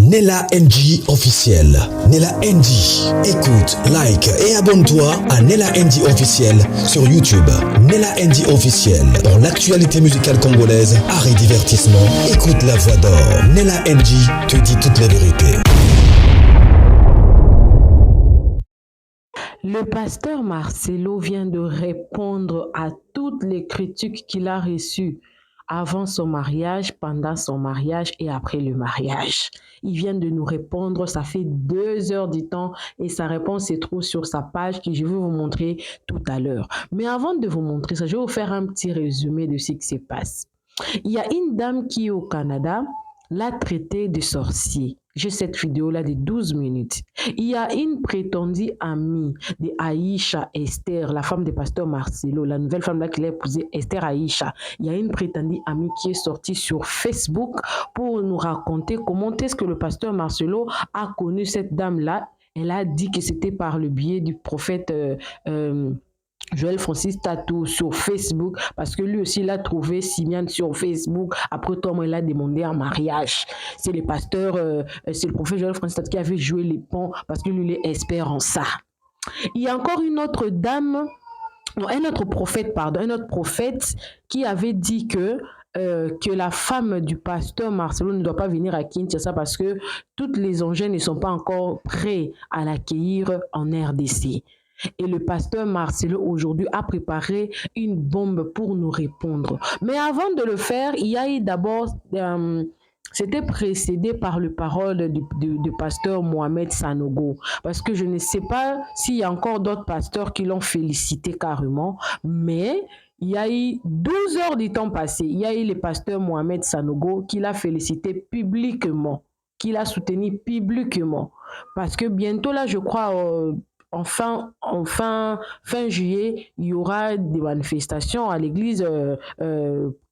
Nella NG officiel. Nella NG. Écoute, like et abonne-toi à Nella NG officiel sur YouTube. Nella NG officiel. Pour l'actualité musicale congolaise, art et divertissement, écoute la voix d'or. Nella NG te dit toute la vérité. Le pasteur Marcelo vient de répondre à toutes les critiques qu'il a reçues avant son mariage, pendant son mariage et après le mariage. Il vient de nous répondre, ça fait 2 heures du temps et sa réponse se trouve sur sa page que je vais vous montrer tout à l'heure. Mais avant de vous montrer ça, je vais vous faire un petit résumé de ce qui se passe. Il y a une dame qui est au Canada, l'a traité de sorcier. J'ai cette vidéo-là de 12 minutes. Il y a une prétendue amie de Aïcha Esther, la femme du pasteur Marcelo, la nouvelle femme là qu'il a épousée, Esther Aïcha. Il y a une prétendue amie qui est sortie sur Facebook pour nous raconter comment est-ce que le pasteur Marcelo a connu cette dame-là. Elle a dit que c'était par le biais du prophète Joël Francis Tatou sur Facebook, parce que lui aussi il a trouvé Simiane sur Facebook. Après Tom il a demandé un mariage. C'est le pasteur, c'est le prophète Joël Francis Tatou qui avait joué les ponts parce que lui il est expert en ça. Il y a encore une autre dame, un autre prophète qui avait dit que la femme du pasteur Marcelo ne doit pas venir à Kinshasa parce que toutes les engins ne sont pas encore prêts à l'accueillir en RDC. Et le pasteur Marcelo aujourd'hui a préparé une bombe pour nous répondre. Mais avant de le faire, il y a eu d'abord, c'était précédé par le parole du pasteur Mohamed Sanogo. Parce que je ne sais pas s'il y a encore d'autres pasteurs qui l'ont félicité carrément, mais il y a eu 12 heures du temps passé. Il y a eu le pasteur Mohamed Sanogo qui l'a félicité publiquement, qui l'a soutenu publiquement. Parce que bientôt là, je crois... fin juillet, il y aura des manifestations à l'église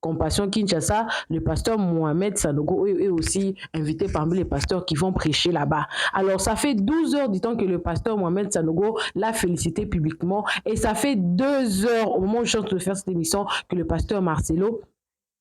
Compassion Kinshasa. Le pasteur Mohamed Sanogo est aussi invité parmi les pasteurs qui vont prêcher là-bas. Alors, ça fait 12 heures du temps que le pasteur Mohamed Sanogo l'a félicité publiquement et ça fait 2 heures au moment où je suis en train de faire cette émission que le pasteur Marcelo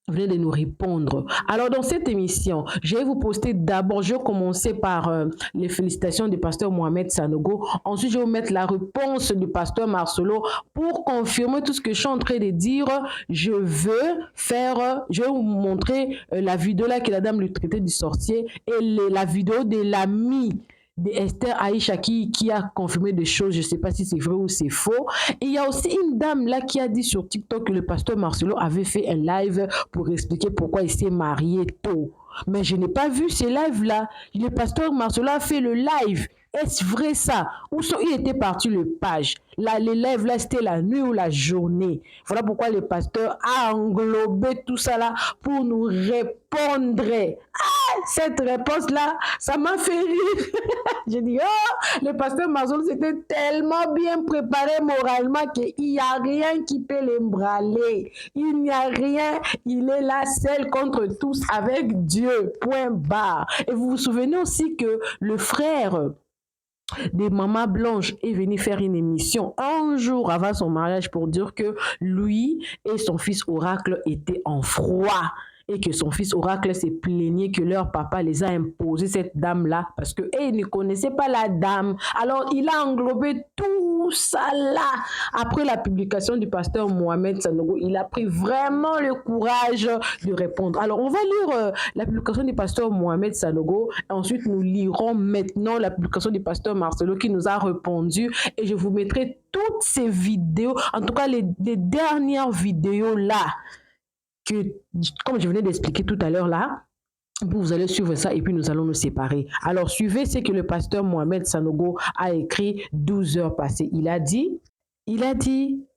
venez de nous répondre. Alors, dans cette émission, je vais vous poster d'abord, je vais commencer par les félicitations du pasteur Mohamed Sanogo. Ensuite, je vais vous mettre la réponse du pasteur Marcelo pour confirmer tout ce que je suis en train de dire. Je vais vous montrer la vidéo là que la dame lui traitait du sorcier et la vidéo de l'ami d'Esther Aïcha qui a confirmé des choses, je ne sais pas si c'est vrai ou c'est faux. Et il y a aussi une dame là qui a dit sur TikTok que le pasteur Marcelo avait fait un live pour expliquer pourquoi il s'est marié tôt. Mais je n'ai pas vu ces lives-là. Le pasteur Marcelo a fait le live. Est-ce vrai ça? Où il était parti le page? Là, les lives là, c'était la nuit ou la journée. Voilà pourquoi le pasteur a englobé tout ça là pour nous répondre. Ah, cette réponse-là, ça m'a fait rire. J'ai dit, oh, le pasteur Marcelo s'était tellement bien préparé moralement qu'il n'y a rien qui peut l'embraler. Il n'y a rien. Il est là seul contre tous avec Dieu. Point barre. Et vous vous souvenez aussi que le frère de Maman Blanche est venu faire une émission un jour avant son mariage pour dire que lui et son fils Oracle étaient en froid et que son fils Oracle s'est plaigné que leur papa les a imposé cette dame-là parce qu'ils ne connaissaient pas la dame. Alors, il a englobé tout ça là. Après la publication du pasteur Mohamed Sanogo, il a pris vraiment le courage de répondre. Alors, on va lire la publication du pasteur Mohamed Sanogo. Et ensuite, nous lirons maintenant la publication du pasteur Marcelo qui nous a répondu. Et je vous mettrai toutes ces vidéos, en tout cas les dernières vidéos là, que, comme je venais d'expliquer tout à l'heure là, vous allez suivre ça et puis nous allons nous séparer. Alors, suivez ce que le pasteur Mohamed Sanogo a écrit 12 heures passées. Il a dit,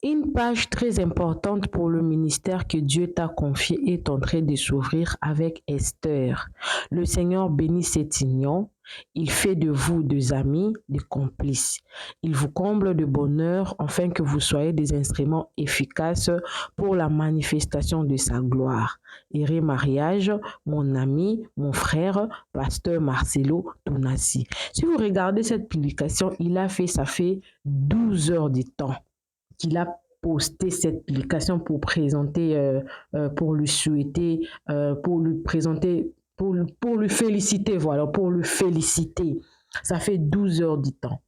une page très importante pour le ministère que Dieu t'a confié est en train de s'ouvrir avec Esther. Le Seigneur bénit cette union. Il fait de vous des amis, des complices. Il vous comble de bonheur afin que vous soyez des instruments efficaces pour la manifestation de sa gloire. Heureux mariage, mon ami, mon frère, pasteur Marcelo Tounassi. Si vous regardez cette publication, ça fait 12 heures de temps qu'il a posté cette publication pour présenter, pour lui souhaiter, pour lui présenter pour le féliciter, voilà, pour le féliciter. Ça fait 12 heures du temps.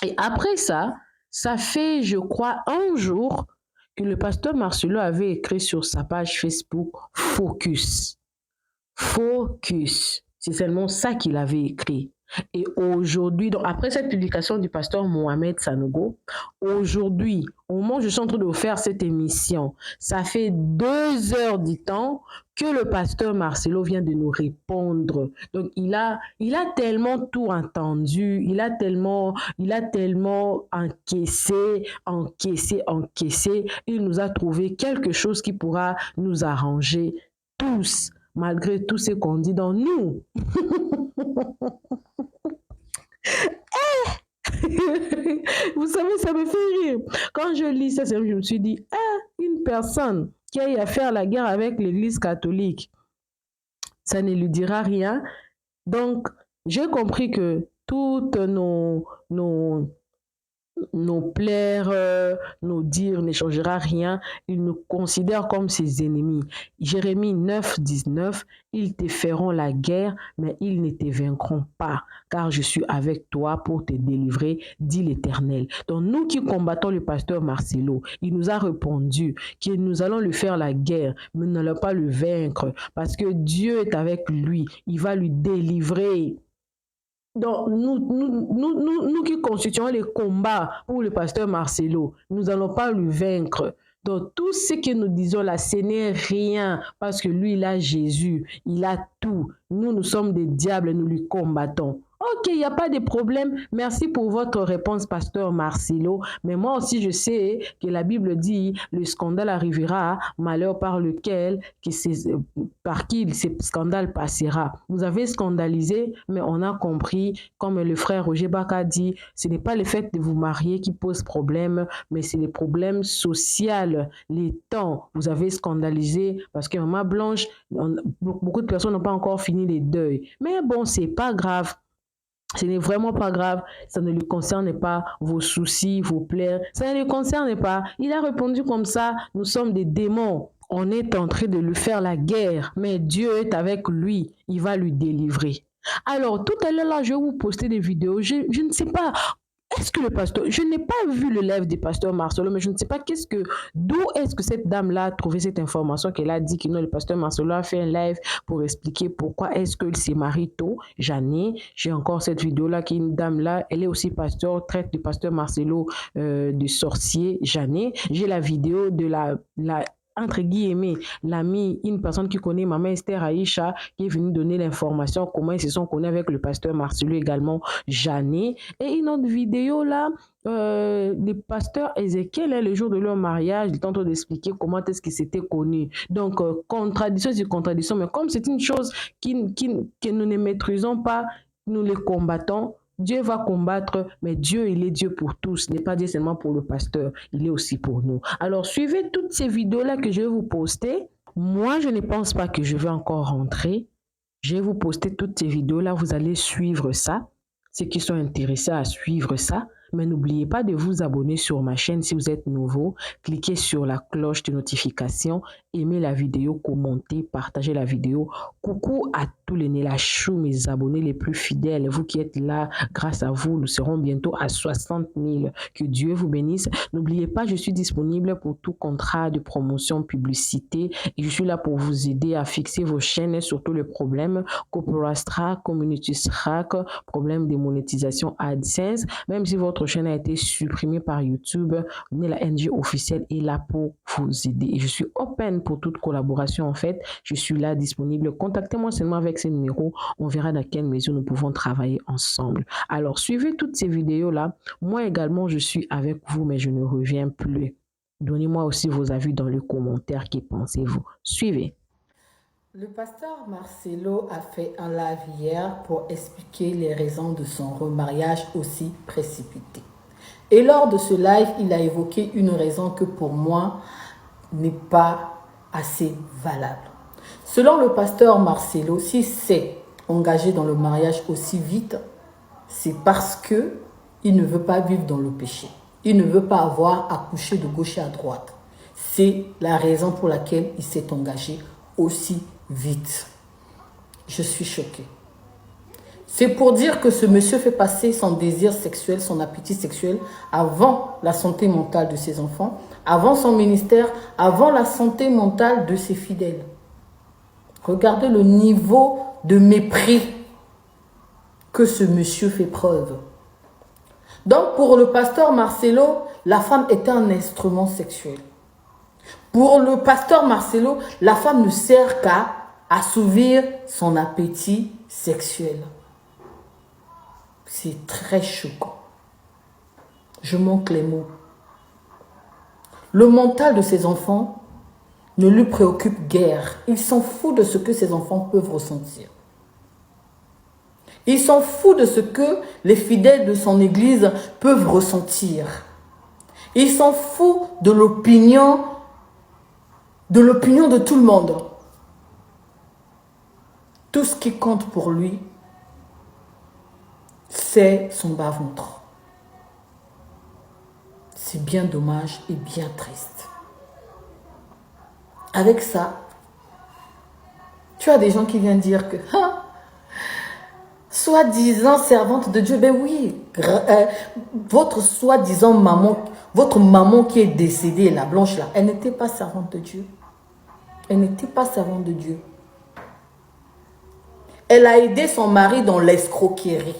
Et après ça, ça fait, je crois, un jour que le pasteur Marcelo avait écrit sur sa page Facebook « Focus ». Focus. C'est seulement ça qu'il avait écrit. Et aujourd'hui, donc après cette publication du pasteur Mohamed Sanogo, aujourd'hui, au moment où je suis en train de faire cette émission, ça fait 2 heures du temps que le pasteur Marcelo vient de nous répondre. Donc, il a tellement tout entendu, il a tellement encaissé. Il nous a trouvé quelque chose qui pourra nous arranger tous, malgré tout ce qu'on dit dans nous. Vous savez, ça me fait rire. Quand je lis ça, je me suis dit, une personne qui a eu à faire la guerre avec l'Église catholique, ça ne lui dira rien. Donc, j'ai compris que toutes nos plaire, nos dire ne changera rien. Ils nous considèrent comme ses ennemis. Jérémie 9, 19, ils te feront la guerre, mais ils ne te vaincront pas, car je suis avec toi pour te délivrer, dit l'Éternel. Donc nous qui combattons le pasteur Marcelo, il nous a répondu que nous allons lui faire la guerre, mais nous n'allons pas le vaincre, parce que Dieu est avec lui, il va lui délivrer. Donc, nous qui constituons les combats pour le pasteur Marcelo, nous n'allons pas le vaincre. Donc, tout ce que nous disons là, ce n'est rien, parce que lui, il a Jésus, il a tout. Nous sommes des diables, nous lui combattons. Ok, il n'y a pas de problème. Merci pour votre réponse, pasteur Marcelo. Mais moi aussi, je sais que la Bible dit, le scandale arrivera, malheur par qui ce scandale passera. Vous avez scandalisé, mais on a compris, comme le frère Roger Baka dit, ce n'est pas le fait de vous marier qui pose problème, mais c'est les problèmes sociaux, les temps. Vous avez scandalisé parce que Maman Blanche, beaucoup de personnes n'ont pas encore fini les deuils. Mais bon, c'est pas grave. Ce n'est vraiment pas grave, ça ne lui concerne pas, vos soucis, vos plaies, ça ne lui concerne pas. Il a répondu comme ça, nous sommes des démons. On est en train de lui faire la guerre, mais Dieu est avec lui, il va lui délivrer. Alors, tout à l'heure, là, je vais vous poster des vidéos, je ne sais pas. Est-ce que le pasteur, je n'ai pas vu le live du pasteur Marcelo, mais je ne sais pas d'où est-ce que cette dame-là a trouvé cette information qu'elle a dit que non, le pasteur Marcelo a fait un live pour expliquer pourquoi est-ce qu'il s'est marié tôt. J'ai encore cette vidéo-là qui est une dame-là, elle est aussi pasteur, traite le pasteur Marcelo de sorcier, Jeannet. J'ai la vidéo de la entre guillemets, l'ami, une personne qui connaît maman Esther Aïcha, qui est venue donner l'information, comment ils se sont connus avec le pasteur Marcelo également, Jeannet. Et une autre vidéo là, le pasteur Ézéchiel, le jour de leur mariage, il est en train d'expliquer comment est-ce qu'ils s'étaient connus. Donc, contradiction sur contradiction, mais comme c'est une chose que nous ne maîtrisons pas, nous les combattons. Dieu va combattre, mais Dieu, il est Dieu pour tous. Il n'est pas Dieu seulement pour le pasteur, il est aussi pour nous. Alors, suivez toutes ces vidéos-là que je vais vous poster. Moi, je ne pense pas que je vais encore rentrer. Je vais vous poster toutes ces vidéos-là. Vous allez suivre ça. Ceux qui sont intéressés à suivre ça. Mais n'oubliez pas de vous abonner sur ma chaîne si vous êtes nouveau. Cliquez sur la cloche de notification. Aimez la vidéo, commentez, partagez la vidéo. Coucou à tous les Nélachou, mes abonnés les plus fidèles. Vous qui êtes là, grâce à vous, nous serons bientôt à 60 000. Que Dieu vous bénisse. N'oubliez pas, je suis disponible pour tout contrat de promotion, publicité. Et je suis là pour vous aider à fixer vos chaînes et surtout les problèmes. Corpora Strack, Community Strack, problème de monétisation AdSense. Même si votre chaîne a été supprimée par YouTube, Nela NG officiel est là pour vous aider. Et je suis open pour toute collaboration en fait. Je suis là disponible. Contactez-moi seulement avec ces numéros. On verra dans quelle mesure nous pouvons travailler ensemble. Alors, suivez toutes ces vidéos-là. Moi également, je suis avec vous, mais je ne reviens plus. Donnez-moi aussi vos avis dans les commentaires. Qu'y pensez-vous? Suivez. Le pasteur Marcelo a fait un live hier pour expliquer les raisons de son remariage aussi précipité. Et lors de ce live, il a évoqué une raison que pour moi n'est pas assez valable. Selon le pasteur Marcelo, s'il s'est engagé dans le mariage aussi vite, c'est parce qu'il ne veut pas vivre dans le péché. Il ne veut pas avoir à coucher de gauche à droite. C'est la raison pour laquelle il s'est engagé aussi vite. Je suis choquée. C'est pour dire que ce monsieur fait passer son désir sexuel, son appétit sexuel, avant la santé mentale de ses enfants, avant son ministère, avant la santé mentale de ses fidèles. Regardez le niveau de mépris que ce monsieur fait preuve. Donc pour le pasteur Marcelo, la femme était un instrument sexuel. Pour le pasteur Marcelo, la femme ne sert qu'à assouvir son appétit sexuel. C'est très choquant. Je manque les mots. Le mental de ses enfants ne lui préoccupe guère. Il s'en fout de ce que ses enfants peuvent ressentir. Il s'en fout de ce que les fidèles de son église peuvent ressentir. Il s'en fout de l'opinion de tout le monde. Tout ce qui compte pour lui, c'est son bas-ventre. C'est bien dommage et bien triste. Avec ça, tu as des gens qui viennent dire que, soi-disant servante de Dieu, ben oui, votre soi-disant maman, votre maman qui est décédée, la blanche là, elle n'était pas servante de Dieu. Elle n'était pas servante de Dieu. Elle a aidé son mari dans l'escroquerie.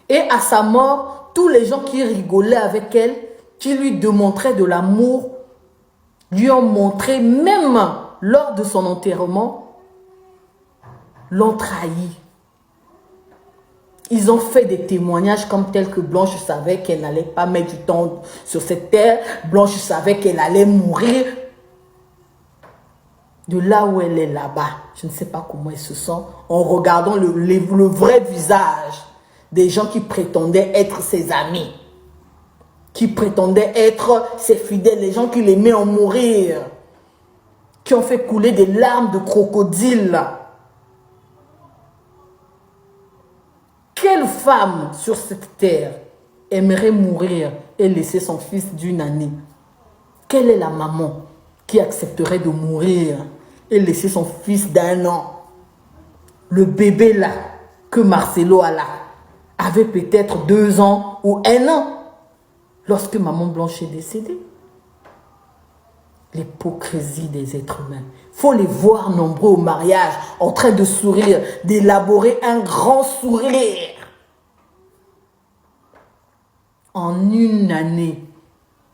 Et à sa mort, tous les gens qui rigolaient avec elle, qui lui démontraient de l'amour, lui ont montré, même lors de son enterrement, l'ont trahi. Ils ont fait des témoignages comme tels que Blanche savait qu'elle n'allait pas mettre du temps sur cette terre. Blanche savait qu'elle allait mourir. De là où elle est là-bas, je ne sais pas comment elle se sent en regardant le vrai visage des gens qui prétendaient être ses amis, qui prétendaient être ses fidèles, les gens qui l'aimaient en mourir, qui ont fait couler des larmes de crocodile. Quelle femme sur cette terre aimerait mourir et laisser son fils d'une année? Quelle est la maman qui accepterait de mourir et laisser son fils d'1 an? Le bébé là, que Marcelo a là, avait peut-être 2 ans ou 1 an lorsque maman Blanche est décédée. L'hypocrisie des êtres humains. Il faut les voir nombreux au mariage, en train de sourire, d'élaborer un grand sourire. En 1 année,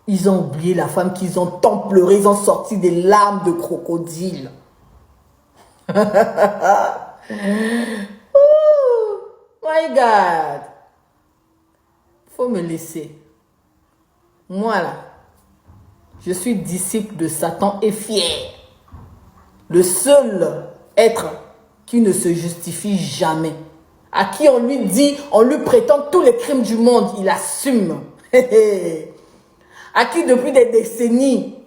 ils ont oublié la femme qu'ils ont tant pleuré, ils ont sorti des larmes de crocodile. Oh my God. Faut me laisser. Moi là, je suis disciple de Satan et fier. Le seul être qui ne se justifie jamais. À qui on lui dit, on lui prétend tous les crimes du monde, il assume. À qui depuis des décennies,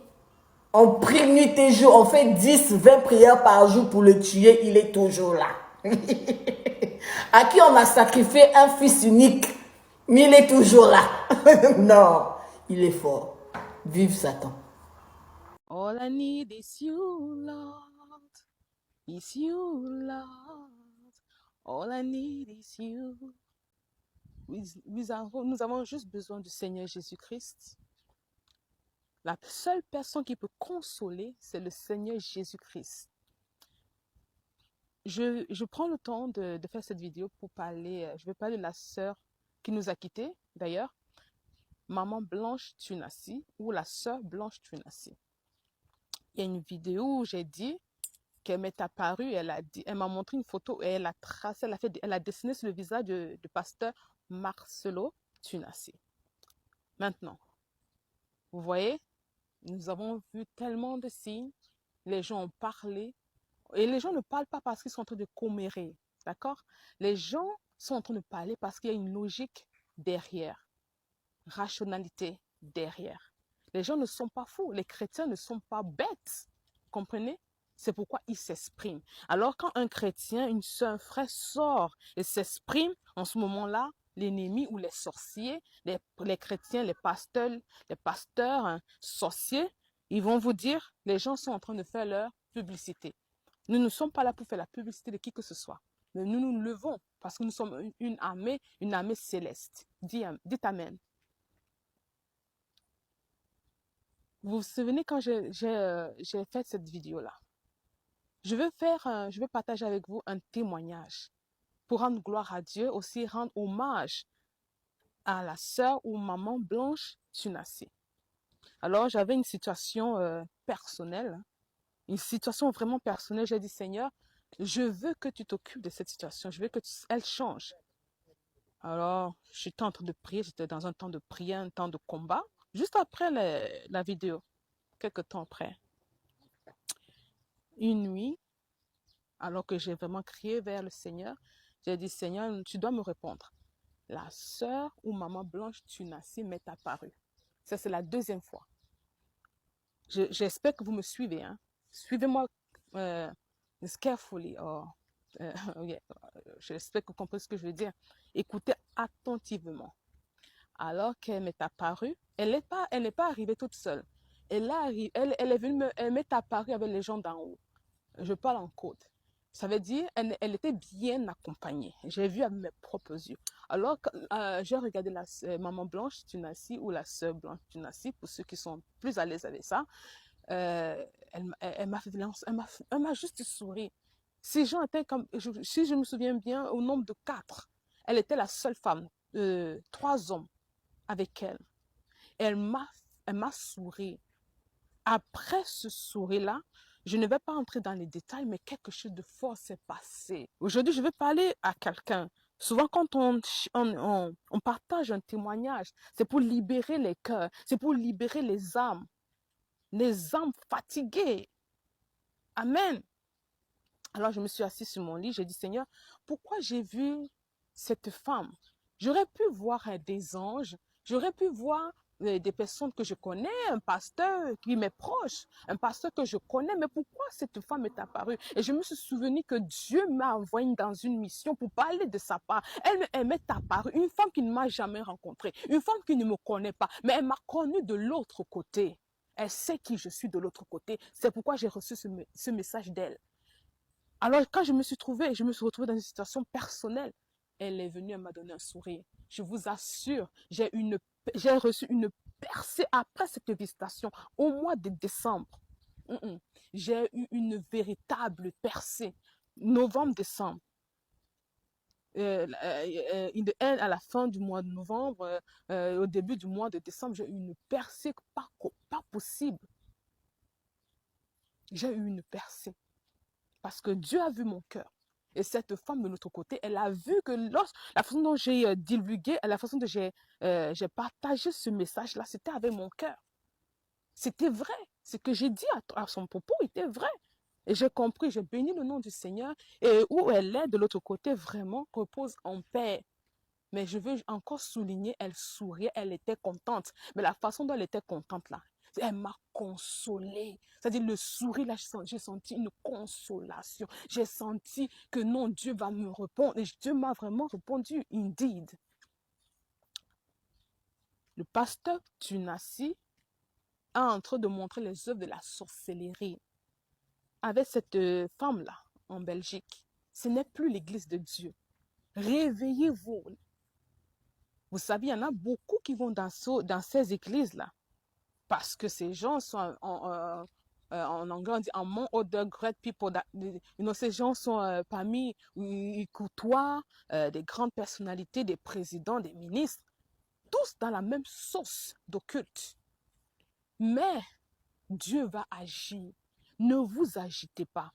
on prie nuit et jour, on fait 10, 20 prières par jour pour le tuer, il est toujours là. À qui on a sacrifié un fils unique, mais il est toujours là. Non, il est fort. Vive Satan. All I need is you, Lord. Is you, Lord. All I need is you. Nous avons juste besoin du Seigneur Jésus-Christ. La seule personne qui peut consoler, c'est le Seigneur Jésus-Christ. Je prends le temps de faire cette vidéo pour parler, je vais parler de la sœur qui nous a quittés, d'ailleurs, Maman Blanche Tunassi, ou la sœur Blanche Tunassi. Il y a une vidéo où j'ai dit qu'elle m'est apparue, elle m'a montré une photo et elle a tracé, elle a dessiné sur le visage du pasteur Marcelo Tunassi. Maintenant, vous voyez, nous avons vu tellement de signes, les gens ont parlé, et les gens ne parlent pas parce qu'ils sont en train de commérer, d'accord? Les gens sont en train de parler parce qu'il y a une logique derrière, rationalité derrière. Les gens ne sont pas fous, les chrétiens ne sont pas bêtes, comprenez? C'est pourquoi ils s'expriment. Alors quand un chrétien, une soeur, un frère sort et s'exprime, en ce moment-là, l'ennemi ou les sorciers, les chrétiens, les pasteurs, hein, sorciers, ils vont vous dire, les gens sont en train de faire leur publicité. Nous ne sommes pas là pour faire la publicité de qui que ce soit. Mais nous nous levons parce que nous sommes une armée céleste. Dites Amen. Vous vous souvenez quand j'ai fait cette vidéo-là? Je veux partager avec vous un témoignage pour rendre gloire à Dieu, aussi rendre hommage à la sœur ou maman Blanche Tunassi. Alors, j'avais une situation personnelle, une situation vraiment personnelle. J'ai dit, Seigneur, je veux que tu t'occupes de cette situation. Je veux elle change. Alors, j'étais en train de prier. J'étais dans un temps de prière, un temps de combat. Juste après la vidéo, quelques temps après. Une nuit, alors que j'ai vraiment crié vers le Seigneur, j'ai dit, Seigneur, tu dois me répondre. La sœur ou maman Blanche Tunassi m'est apparue. Ça, c'est la deuxième fois. J'espère que vous me suivez. Hein. Suivez-moi carefully. Yeah. J'espère que vous comprenez ce que je veux dire. Écoutez attentivement. Alors qu'elle m'est apparue, elle n'est pas arrivée toute seule. Elle est venue elle m'est apparue avec les gens d'en haut. Je parle en code. Ça veut dire elle était bien accompagnée. J'ai vu avec mes propres yeux. Alors, j'ai regardé la maman Blanche Tunassi ou la sœur Blanche Tunassi, pour ceux qui sont plus à l'aise avec ça. Elle m'a juste souri. Ces gens étaient comme, si je me souviens bien, au nombre de 4. Elle était la seule femme, 3 hommes avec elle. Elle m'a souri. Après ce sourire-là, je ne vais pas entrer dans les détails, mais quelque chose de fort s'est passé. Aujourd'hui, je vais parler à quelqu'un. Souvent, quand on partage un témoignage, c'est pour libérer les cœurs, c'est pour libérer les âmes fatiguées. Amen. Alors, je me suis assise sur mon lit, j'ai dit, Seigneur, pourquoi j'ai vu cette femme? J'aurais pu voir des anges, j'aurais pu voir des personnes que je connais, un pasteur qui m'est proche, un pasteur que je connais, mais pourquoi cette femme est apparue? Et je me suis souvenu que Dieu m'a envoyé dans une mission pour parler de sa part. Elle m'est apparue, une femme qui ne m'a jamais rencontrée, une femme qui ne me connaît pas, mais elle m'a connue de l'autre côté. Elle sait qui je suis de l'autre côté. C'est pourquoi j'ai reçu ce message d'elle. Alors, quand je me suis retrouvée dans une situation personnelle, elle est venue, elle m'a donné un sourire. Je vous assure, j'ai reçu une percée après cette visitation au mois de décembre. J'ai eu une véritable percée. Novembre-décembre. À la fin du mois de novembre, au début du mois de décembre, j'ai eu une percée pas possible. J'ai eu une percée. Parce que Dieu a vu mon cœur. Et cette femme de l'autre côté, elle a vu que la façon dont j'ai divulgué, la façon dont j'ai partagé ce message-là, c'était avec mon cœur. C'était vrai. Ce que j'ai dit à son propos était vrai. Et j'ai compris, j'ai béni le nom du Seigneur. Et où elle est de l'autre côté, vraiment, repose en paix. Mais je veux encore souligner, elle souriait, elle était contente. Mais la façon dont elle était contente là, elle m'a consolée. C'est-à-dire le sourire là, j'ai senti une consolation. J'ai senti que non, Dieu va me répondre. Et Dieu m'a vraiment répondu, indeed. Le pasteur Tunassi est en train de montrer les œuvres de la sorcellerie avec cette femme-là en Belgique. Ce n'est plus l'église de Dieu. Réveillez-vous. Vous savez, il y en a beaucoup qui vont dans ces églises-là. Parce que ces gens sont en anglais, on dit among other great people. Ces gens sont parmi, ils côtoient des grandes personnalités, des présidents, des ministres, tous dans la même sauce d'occulte. Mais Dieu va agir. Ne vous agitez pas.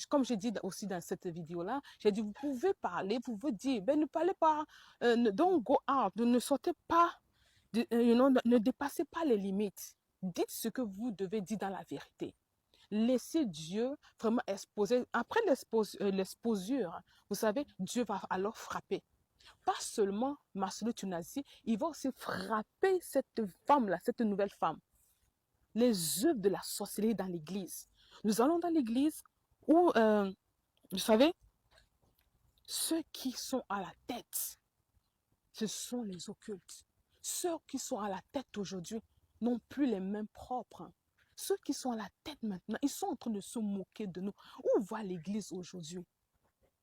Comme j'ai dit aussi dans cette vidéo-là, j'ai dit, vous pouvez parler, vous pouvez dire, ne parlez pas, don't go out, ne sortez pas, ne dépassez pas les limites. Dites ce que vous devez dire dans la vérité. Laissez Dieu vraiment exposer. Après l'exposure, vous savez, Dieu va alors frapper. Pas seulement Marcelo Tunassi, il va aussi frapper cette femme-là, cette nouvelle femme. Les œuvres de la sorcellerie dans l'église. Nous allons dans l'église où, vous savez, ceux qui sont à la tête, ce sont les occultes. Ceux qui sont à la tête aujourd'hui n'ont plus les mains propres. Ceux qui sont à la tête maintenant, ils sont en train de se moquer de nous. Où va l'église aujourd'hui?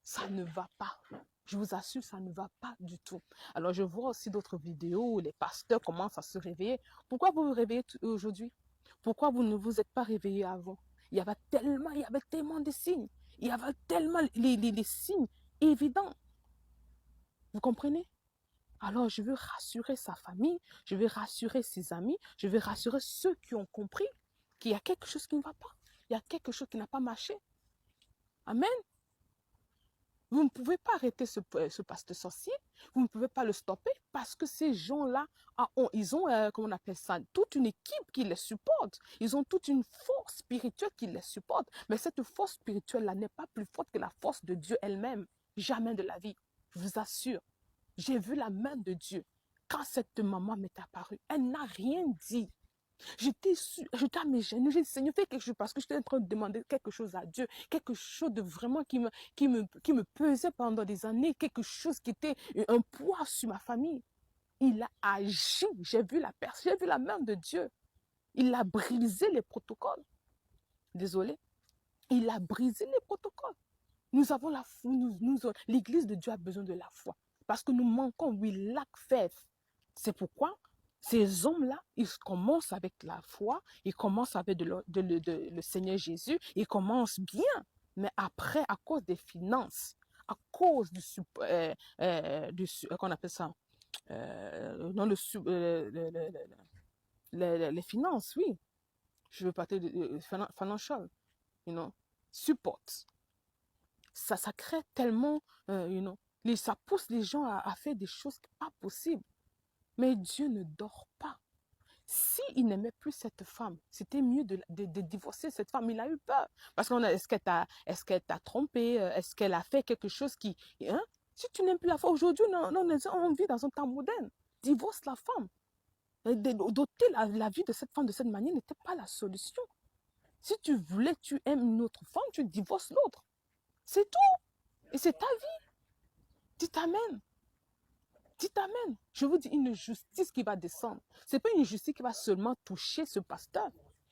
Ça ne va pas. Je vous assure, ça ne va pas du tout. Alors, je vois aussi d'autres vidéos où les pasteurs commencent à se réveiller. Pourquoi vous vous réveillez aujourd'hui? Pourquoi vous ne vous êtes pas réveillés avant? Il y avait tellement de signes. Il y avait tellement les signes évidents. Vous comprenez? Alors, je veux rassurer sa famille, je veux rassurer ses amis, je veux rassurer ceux qui ont compris qu'il y a quelque chose qui ne va pas. Il y a quelque chose qui n'a pas marché. Amen. Vous ne pouvez pas arrêter ce pasteur sorcier. Vous ne pouvez pas le stopper parce que ces gens-là, ils ont, comment on appelle ça, toute une équipe qui les supporte. Ils ont toute une force spirituelle qui les supporte. Mais cette force spirituelle-là n'est pas plus forte que la force de Dieu elle-même. Jamais de la vie. Je vous assure. J'ai vu la main de Dieu. Quand cette maman m'est apparue, elle n'a rien dit. J'étais à mes genoux, j'ai dit, Seigneur, fais quelque chose parce que j'étais en train de demander quelque chose à Dieu, quelque chose de vraiment qui me pesait pendant des années, quelque chose qui était un poids sur ma famille. Il a agi, j'ai vu la main de Dieu. Il a brisé les protocoles. Désolé, il a brisé les protocoles. Nous avons la foi, l'église de Dieu a besoin de la foi parce que nous manquons, we lack faith. C'est pourquoi ces hommes-là, ils commencent avec la foi, ils commencent avec le Seigneur Jésus, ils commencent bien, mais après, à cause des finances, à cause qu'on appelle ça, dans les finances, oui, je veux parler de financial, support. Ça crée tellement, ça pousse les gens à faire des choses pas possibles. Mais Dieu ne dort pas. S'il n'aimait plus cette femme, c'était mieux de divorcer cette femme. Il a eu peur. Parce qu'on est-ce qu'elle t'a trompé? Est-ce qu'elle a fait quelque chose qui... Hein? Si tu n'aimes plus la femme, aujourd'hui, on vit dans un temps moderne. Divorce la femme. Doter la vie de cette femme de cette manière n'était pas la solution. Si tu aimes une autre femme, tu divorces l'autre. C'est tout. Et c'est ta vie. Dites amen. Dites amen. Je vous dis une justice qui va descendre. Ce n'est pas une justice qui va seulement toucher ce pasteur.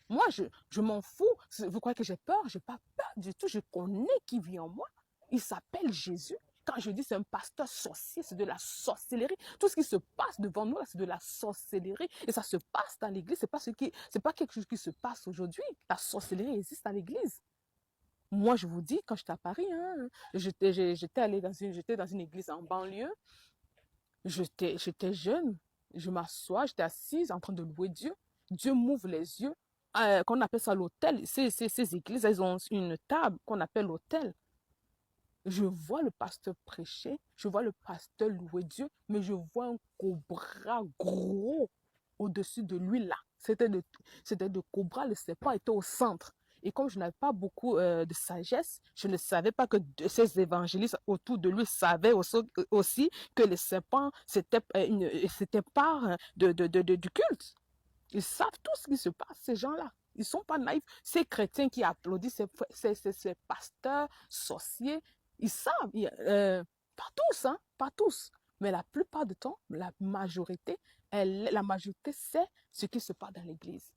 Moi, je m'en fous. Vous croyez que j'ai peur? Je n'ai pas peur du tout. Je connais qui vit en moi. Il s'appelle Jésus. Quand je dis c'est un pasteur sorcier, c'est de la sorcellerie. Tout ce qui se passe devant nous, c'est de la sorcellerie. Et ça se passe dans l'église. Ce n'est pas quelque chose qui se passe aujourd'hui. La sorcellerie existe dans l'église. Moi, je vous dis, quand j'étais à Paris, j'étais dans une église en banlieue. J'étais jeune, je m'assois, j'étais assise en train de louer Dieu. Dieu m'ouvre les yeux. Qu'on appelle ça l'autel. Ces églises, elles ont une table qu'on appelle l'autel. Je vois le pasteur prêcher, je vois le pasteur louer Dieu, mais je vois un cobra gros au-dessus de lui là. C'était de cobra, le serpent était au centre. Et comme je n'avais pas beaucoup de sagesse, je ne savais pas que ces évangélistes autour de lui savaient aussi que les serpents, c'était part du culte. Ils savent tout ce qui se passe, ces gens-là. Ils ne sont pas naïfs. Ces chrétiens qui applaudissent ces pasteurs sorciers, ils savent. Pas tous, hein, pas tous. Mais la plupart du temps, la majorité sait ce qui se passe dans l'église.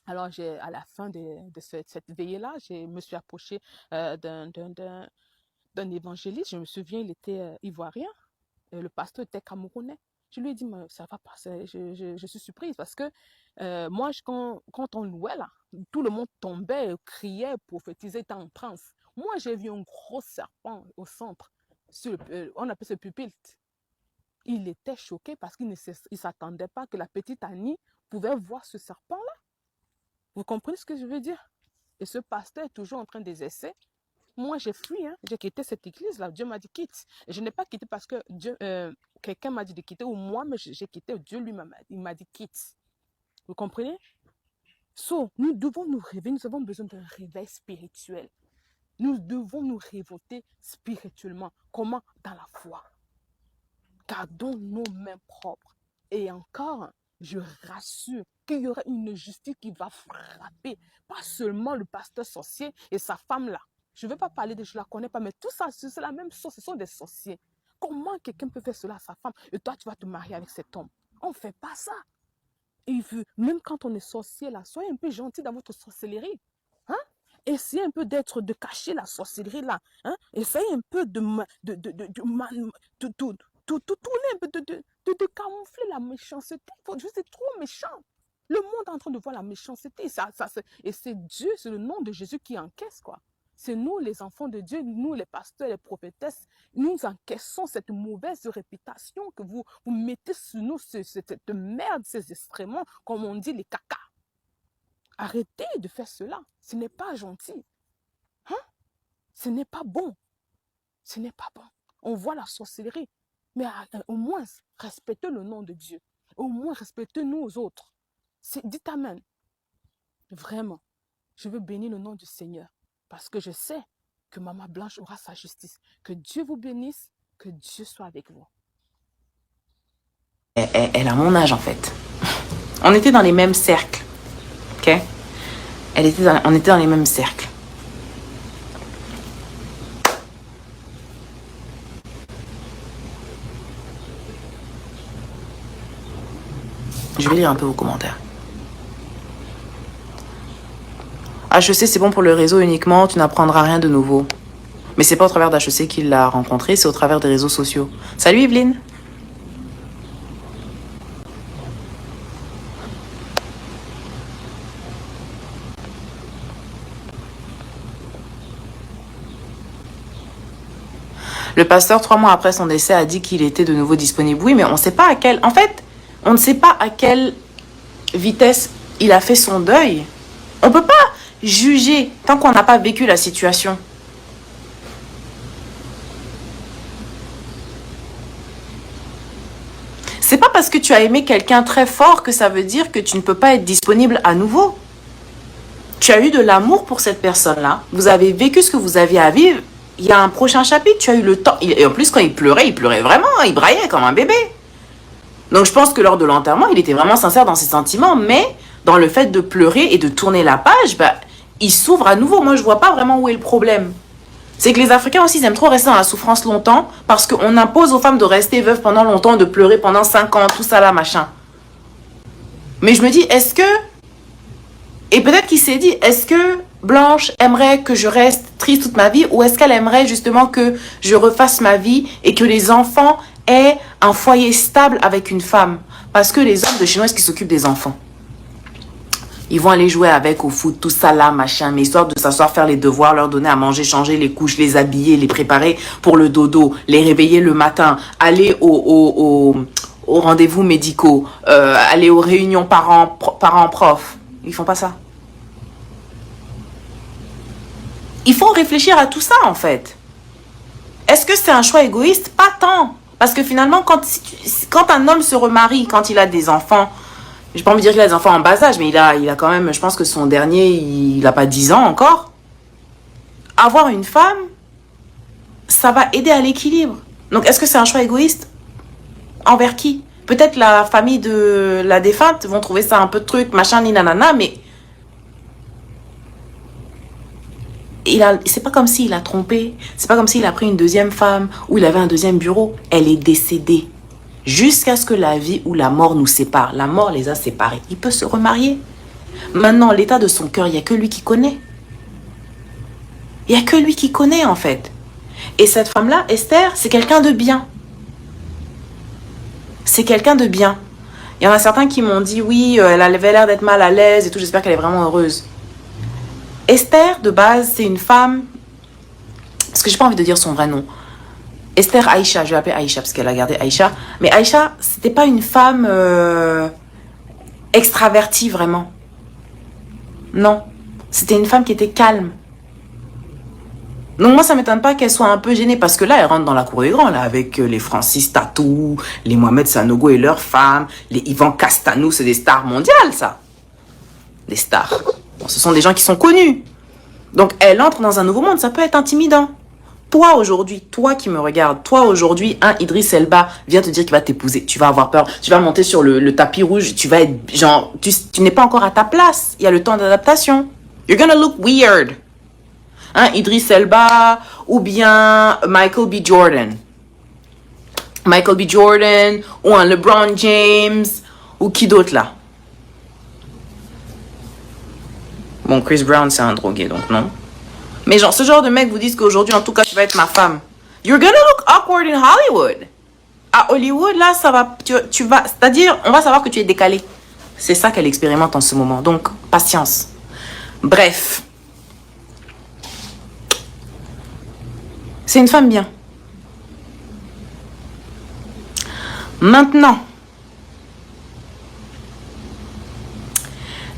Alors, à la fin de cette veillée-là, je me suis approchée d'un évangéliste. Je me souviens, il était ivoirien. Le pasteur était camerounais. Je lui ai dit, mais ça va pas. Je suis surprise parce que moi, quand on louait là, tout le monde tombait, criait, prophétisait, était en transe. Moi, j'ai vu un gros serpent au centre. On appelle ce pupilte. Il était choqué parce qu'il ne s'attendait pas que la petite Annie pouvait voir ce serpent-là. Vous comprenez ce que je veux dire? Et ce pasteur est toujours en train d'exercer. Moi, j'ai fui, hein? J'ai quitté cette église-là. Dieu m'a dit quitte. Et je n'ai pas quitté parce que quelqu'un m'a dit de quitter ou moi, mais j'ai quitté. Dieu lui m'a dit quitte. Vous comprenez? Nous devons nous réveiller. Nous avons besoin d'un réveil spirituel. Nous devons nous révolter spirituellement. Comment? Dans la foi. Gardons nos mains propres. Et encore, je rassure qu'il y aura une justice qui va frapper. Pas seulement le pasteur sorcier et sa femme-là. Je ne veux pas parler de je ne la connais pas, mais tout ça, c'est la même chose. Ce sont des sorciers. Comment quelqu'un peut faire cela à sa femme et toi, tu vas te marier avec cet homme? On ne fait pas ça. Il veut, même quand on est sorcier là, soyez un peu gentil dans votre sorcellerie. Hein? Essayez un peu de cacher la sorcellerie là. Hein? Essayez un peu tourner un peu, de camoufler la méchanceté. C'est trop méchant. Le monde est en train de voir la méchanceté. Et c'est Dieu, c'est le nom de Jésus qui encaisse, quoi. C'est nous, les enfants de Dieu, nous, les pasteurs, les prophétesses, nous encaissons cette mauvaise réputation que vous mettez sur nous, cette merde, ces excréments, comme on dit, les caca. Arrêtez de faire cela. Ce n'est pas gentil. Hein? Ce n'est pas bon. Ce n'est pas bon. On voit la sorcellerie. Mais au moins, respectez le nom de Dieu. Au moins, respectez nous aux autres. Dites Amen. Vraiment, je veux bénir le nom du Seigneur. Parce que je sais que Maman Blanche aura sa justice. Que Dieu vous bénisse, que Dieu soit avec vous. Elle a mon âge en fait. On était dans les mêmes cercles. Ok? On était dans les mêmes cercles. Je vais lire un peu vos commentaires. HEC, c'est bon pour le réseau uniquement, tu n'apprendras rien de nouveau. Mais c'est pas au travers d'HEC qu'il l'a rencontré, c'est au travers des réseaux sociaux. Salut Evelyne. Le pasteur, 3 mois après son décès, a dit qu'il était de nouveau disponible. Oui, mais on ne sait pas à quelle... En fait, on ne sait pas à quelle vitesse il a fait son deuil. On ne peut pas juger tant qu'on n'a pas vécu la situation. C'est pas parce que tu as aimé quelqu'un très fort que ça veut dire que tu ne peux pas être disponible à nouveau. Tu as eu de l'amour pour cette personne-là. Vous avez vécu ce que vous aviez à vivre. Il y a un prochain chapitre, tu as eu le temps. Et en plus, quand il pleurait vraiment. Il braillait comme un bébé. Donc, je pense que lors de l'enterrement, il était vraiment sincère dans ses sentiments. Mais dans le fait de pleurer et de tourner la page, il s'ouvre à nouveau. Moi, je vois pas vraiment où est le problème. C'est que les Africains aussi, ils aiment trop rester dans la souffrance longtemps parce qu'on impose aux femmes de rester veuves pendant longtemps, de pleurer pendant 5 ans, tout ça là, machin. Mais je me dis, est-ce que... Et peut-être qu'il s'est dit, est-ce que Blanche aimerait que je reste triste toute ma vie ou est-ce qu'elle aimerait justement que je refasse ma vie et que les enfants aient un foyer stable avec une femme? Parce que les hommes de chez nous, est-ce qu'ils s'occupent des enfants? Ils vont aller jouer avec au foot, tout ça là, machin, mais histoire de s'asseoir, faire les devoirs, leur donner à manger, changer les couches, les habiller, les préparer pour le dodo, les réveiller le matin, aller aux rendez-vous médicaux, aller aux réunions parents-profs. Ils font pas ça. Il faut réfléchir à tout ça, en fait. Est-ce que c'est un choix égoïste? Pas tant. Parce que finalement, quand un homme se remarie, quand il a des enfants, je n'ai pas envie de dire qu'il a des enfants en bas âge, mais il a quand même, je pense que son dernier, il n'a pas 10 ans encore. Avoir une femme, ça va aider à l'équilibre. Donc, est-ce que c'est un choix égoïste? Envers qui? Peut-être la famille de la défunte vont trouver ça un peu de truc, machin, ni nanana, mais c'est pas comme s'il a trompé, c'est pas comme s'il a pris une deuxième femme ou il avait un deuxième bureau. Elle est décédée. Jusqu'à ce que la vie ou la mort nous sépare. La mort les a séparés. Il peut se remarier. Maintenant, l'état de son cœur, il n'y a que lui qui connaît. Il n'y a que lui qui connaît, en fait. Et cette femme-là, Esther, c'est quelqu'un de bien. C'est quelqu'un de bien. Il y en a certains qui m'ont dit, oui, elle avait l'air d'être mal à l'aise et tout, j'espère qu'elle est vraiment heureuse. Esther, de base, c'est une femme... Parce que j'ai pas envie de dire son vrai nom. Esther Aïcha, je vais l'appeler Aïcha parce qu'elle a gardé Aïcha. Mais Aïcha, c'était pas une femme extravertie vraiment. Non, c'était une femme qui était calme. Donc moi, ça m'étonne pas qu'elle soit un peu gênée parce que là, elle rentre dans la cour des grands là, avec les Francis Tatou, les Mohamed Sanogo et leurs femmes, les Ivan Castanou, c'est des stars mondiales, ça. Des stars. Bon, ce sont des gens qui sont connus. Donc elle entre dans un nouveau monde, ça peut être intimidant. Toi aujourd'hui, toi qui me regardes, toi aujourd'hui, Idriss Elba vient te dire qu'il va t'épouser. Tu vas avoir peur, tu vas monter sur le tapis rouge, tu vas être genre, tu n'es pas encore à ta place. Il y a le temps d'adaptation. You're gonna look weird. Idriss Elba ou bien Michael B. Jordan. Michael B. Jordan ou un LeBron James ou qui d'autre là? Bon, Chris Brown, c'est un drogué, donc non. Mais genre, ce genre de mec vous disent qu'aujourd'hui, en tout cas, tu vas être ma femme. You're gonna look awkward in Hollywood. À Hollywood, là, ça va, tu vas, c'est-à-dire, on va savoir que tu es décalé. C'est ça qu'elle expérimente en ce moment. Donc, patience. Bref. C'est une femme bien. Maintenant,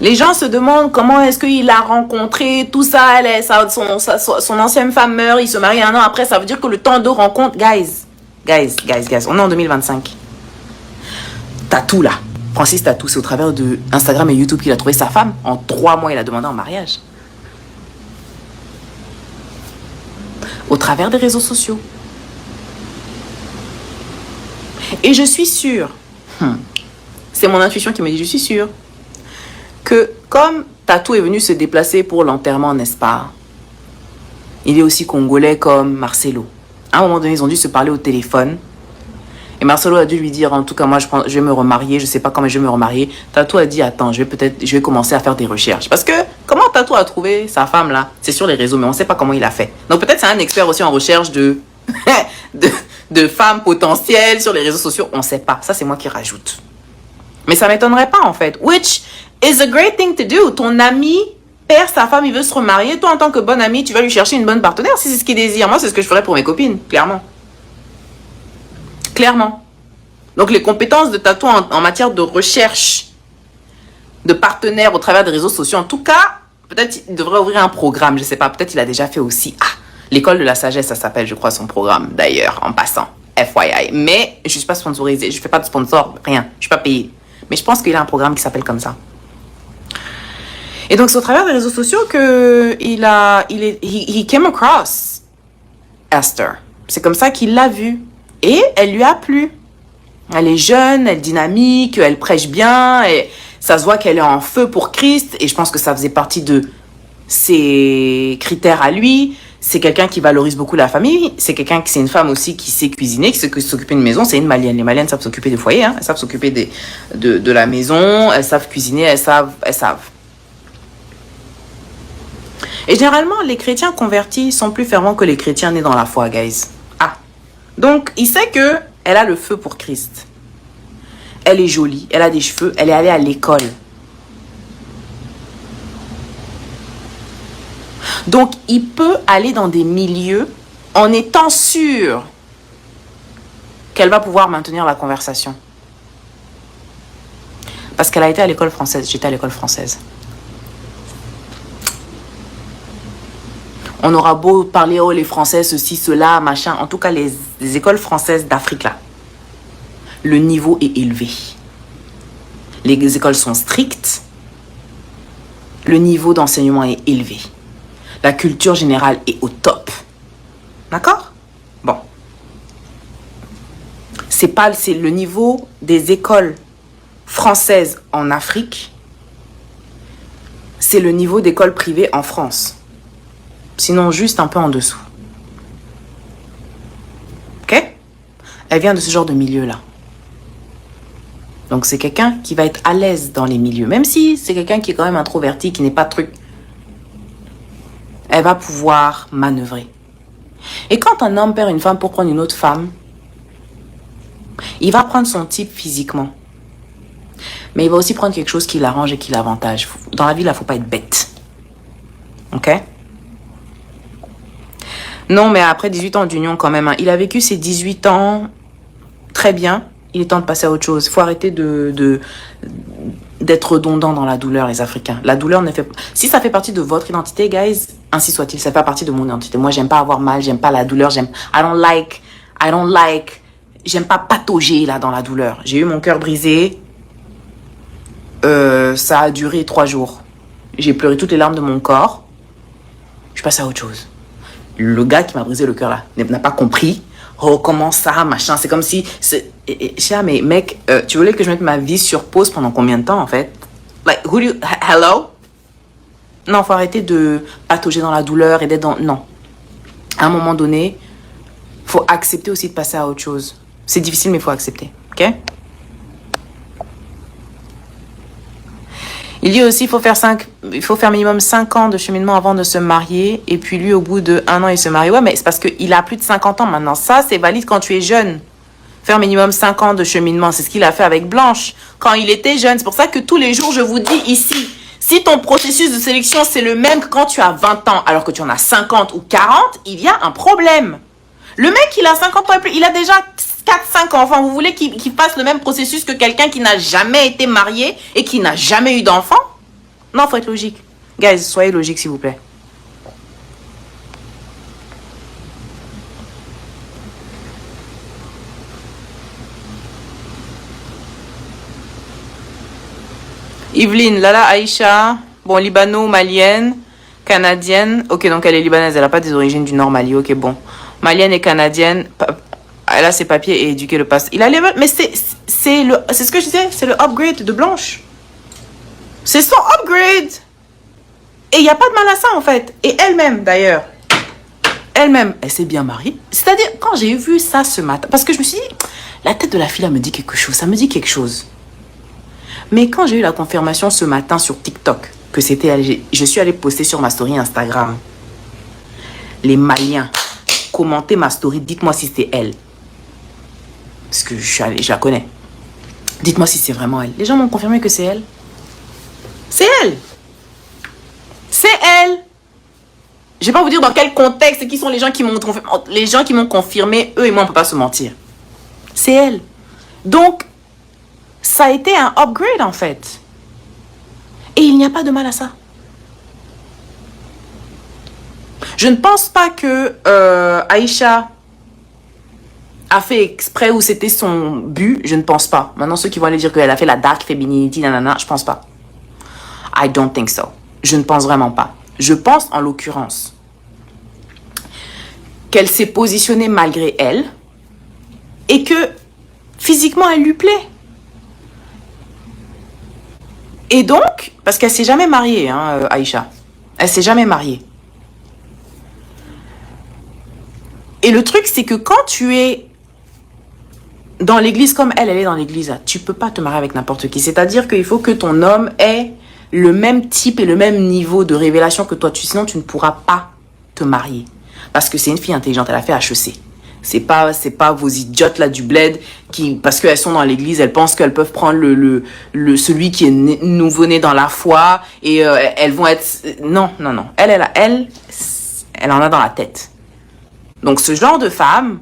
les gens se demandent comment est-ce qu'il a rencontré tout ça. Son ancienne femme meurt, il se marie un an après. Ça veut dire que le temps de rencontre... Guys, on est en 2025. Tatou là. Francis Tatou, c'est au travers de Instagram et YouTube qu'il a trouvé sa femme. En 3 mois, il a demandé en mariage. Au travers des réseaux sociaux. Et je suis sûre, c'est mon intuition qui me dit, je suis sûre, que comme Tatou est venu se déplacer pour l'enterrement, n'est-ce pas? Il est aussi congolais comme Marcelo. À un moment donné, ils ont dû se parler au téléphone. Et Marcelo a dû lui dire, en tout cas, moi, je vais me remarier, je sais pas quand je vais me remarier. Tatou a dit, attends, je vais commencer à faire des recherches. Parce que, comment Tatou a trouvé sa femme, là? C'est sur les réseaux, mais on sait pas comment il a fait. Donc, peut-être c'est un expert aussi en recherche de femmes potentielles sur les réseaux sociaux. On sait pas. Ça, c'est moi qui rajoute. Mais ça m'étonnerait pas, en fait. Which is a great thing to do. Ton ami perd sa femme, il veut se remarier. Toi, en tant que bonne amie, tu vas lui chercher une bonne partenaire si c'est ce qu'il désire. Moi, c'est ce que je ferais pour mes copines, clairement. Clairement. Donc, les compétences de Tatou en matière de recherche de partenaires au travers des réseaux sociaux, en tout cas, peut-être il devrait ouvrir un programme, je sais pas, peut-être il a déjà fait aussi. Ah, l'école de la sagesse, ça s'appelle, je crois, son programme, d'ailleurs, en passant. FYI. Mais je suis pas sponsorisée, je fais pas de sponsor, rien, je suis pas payée. Mais je pense qu'il a un programme qui s'appelle comme ça. Et donc, c'est au travers des réseaux sociaux que he came across Esther. C'est comme ça qu'il l'a vue. Et elle lui a plu. Elle est jeune, elle est dynamique, elle prêche bien, et ça se voit qu'elle est en feu pour Christ, et je pense que ça faisait partie de ses critères à lui. C'est quelqu'un qui valorise beaucoup la famille, c'est une femme aussi qui sait cuisiner, qui sait s'occuper d'une maison, c'est une Malienne. Les Maliennes savent s'occuper des foyers, hein. Elles savent s'occuper de la maison, elles savent cuisiner, elles savent. Et généralement, les chrétiens convertis sont plus fervents que les chrétiens nés dans la foi, guys. Ah. Donc, il sait que elle a le feu pour Christ. Elle est jolie, elle a des cheveux, elle est allée à l'école. Donc, il peut aller dans des milieux en étant sûr qu'elle va pouvoir maintenir la conversation. Parce qu'elle a été à l'école française. J'étais à l'école française. On aura beau parler, oh, les Français, ceci, cela, machin. En tout cas, les écoles françaises d'Afrique, là, le niveau est élevé. Les écoles sont strictes. Le niveau d'enseignement est élevé. La culture générale est au top. D'accord? Bon. C'est le niveau des écoles françaises en Afrique. C'est le niveau d'école privée en France. Sinon, juste un peu en dessous. Ok? Elle vient de ce genre de milieu-là. Donc, c'est quelqu'un qui va être à l'aise dans les milieux. Même si c'est quelqu'un qui est quand même introverti, qui n'est pas truc. Elle va pouvoir manœuvrer. Et quand un homme perd une femme pour prendre une autre femme, il va prendre son type physiquement. Mais il va aussi prendre quelque chose qui l'arrange et qui l'avantage. Dans la vie, il ne faut pas être bête. Ok? Non, mais après 18 ans d'union quand même. Hein. Il a vécu ses 18 ans très bien. Il est temps de passer à autre chose. Il faut arrêter d'être redondant dans la douleur, les Africains. La douleur ne fait pas... Si ça fait partie de votre identité, guys, ainsi soit-il. Ça fait partie de mon identité. Moi, j'aime pas avoir mal, j'aime pas la douleur, I don't like... J'aime pas patauger, là, dans la douleur. J'ai eu mon cœur brisé. Ça a duré 3 jours. J'ai pleuré toutes les larmes de mon corps. Je passe à autre chose. Le gars qui m'a brisé le cœur, là, n'a pas compris. Oh, comment ça, machin. C'est comme si... mais mec, tu voulais que je mette ma vie sur pause pendant combien de temps, en fait? Like, hello? Non, faut arrêter de patauger dans la douleur et d'être dans... Non. À un moment donné, faut accepter aussi de passer à autre chose. C'est difficile, mais il faut accepter. Ok? Il dit aussi il faut faire minimum 5 ans de cheminement avant de se marier. Et puis lui, au bout de 1 an, il se marie. Ouais, mais c'est parce qu'il a plus de 50 ans maintenant. Ça, c'est valide quand tu es jeune. Faire minimum 5 ans de cheminement, c'est ce qu'il a fait avec Blanche quand il était jeune. C'est pour ça que tous les jours, je vous dis ici, si ton processus de sélection, c'est le même que quand tu as 20 ans, alors que tu en as 50 ou 40, il y a un problème. Le mec, il a 50 ans et plus, il a déjà 4-5 enfants. Vous voulez qu'il fasse le même processus que quelqu'un qui n'a jamais été marié et qui n'a jamais eu d'enfant? Non, faut être logique. Guys, soyez logique, s'il vous plaît. Yveline, Lala Aïcha, bon, libano-malienne, canadienne. Ok, donc elle est libanaise, elle n'a pas des origines du Nord Mali. Ok, bon. Malienne et canadienne, elle a ses papiers et éduqué le pasteur. Il a les mêmes, mais c'est ce que je disais, c'est le upgrade de Blanche. C'est son upgrade. Et il n'y a pas de mal à ça, en fait. Et elle-même, d'ailleurs. Elle-même, elle s'est bien mariée. C'est-à-dire, quand j'ai vu ça ce matin, parce que je me suis dit, la tête de la fille, là me dit quelque chose. Ça me dit quelque chose. Mais quand j'ai eu la confirmation ce matin sur TikTok, que c'était elle, je suis allée poster sur ma story Instagram. Les Maliens, commentez ma story, dites-moi si c'est elle. Parce que je la connais. Dites-moi si c'est vraiment elle. Les gens m'ont confirmé que c'est elle. C'est elle. C'est elle. Je vais pas vous dire dans quel contexte et qui sont les gens qui m'ont confirmé. Les gens qui m'ont confirmé, eux et moi, on peut pas se mentir. C'est elle. Donc, ça a été un upgrade en fait. Et il n'y a pas de mal à ça. Je ne pense pas que Aïcha a fait exprès ou c'était son but. Je ne pense pas. Maintenant, ceux qui vont aller dire qu'elle a fait la dark femininity, nanana, je pense pas. I don't think so. Je ne pense vraiment pas. Je pense en l'occurrence qu'elle s'est positionnée malgré elle et que physiquement elle lui plaît. Et donc, parce qu'elle s'est jamais mariée, hein, Aïcha. Elle s'est jamais mariée. Et le truc, c'est que quand tu es dans l'église comme elle est dans l'église, tu peux pas te marier avec n'importe qui. C'est-à-dire qu'il faut que ton homme ait le même type et le même niveau de révélation que toi. Sinon, tu ne pourras pas te marier. Parce que c'est une fille intelligente, elle a fait HEC. C'est pas vos idiotes là du bled qui, parce qu'elles sont dans l'église, elles pensent qu'elles peuvent prendre celui qui est nouveau-né dans la foi et elles vont être... Non. Elle en a dans la tête. Donc ce genre de femme